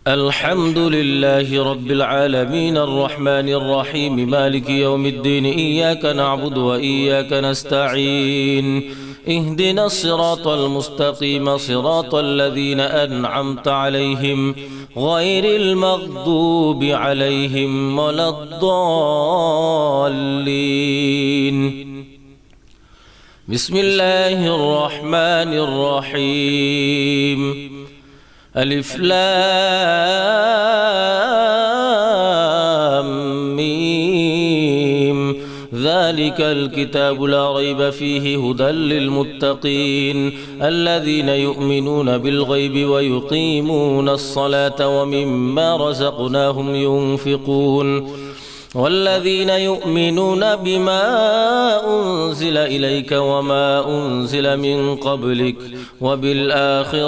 الحمد لله رب العالمين الرحمن الرحيم مالك يوم الدين إياك نعبد وإياك نستعين اهدنا الصراط المستقيم صراط الذين أنعمت عليهم غير المغضوب عليهم ولا الضالين بسم الله الرحمن الرحيم ألف لام ميم ذلك الكتاب لا ريب فيه هدى للمتقين الذين يؤمنون بالغيب ويقيمون الصلاة ومما رزقناهم ينفقون والذين يؤمنون بما أنزل إليك وما أنزل من قبلك وبالآخرة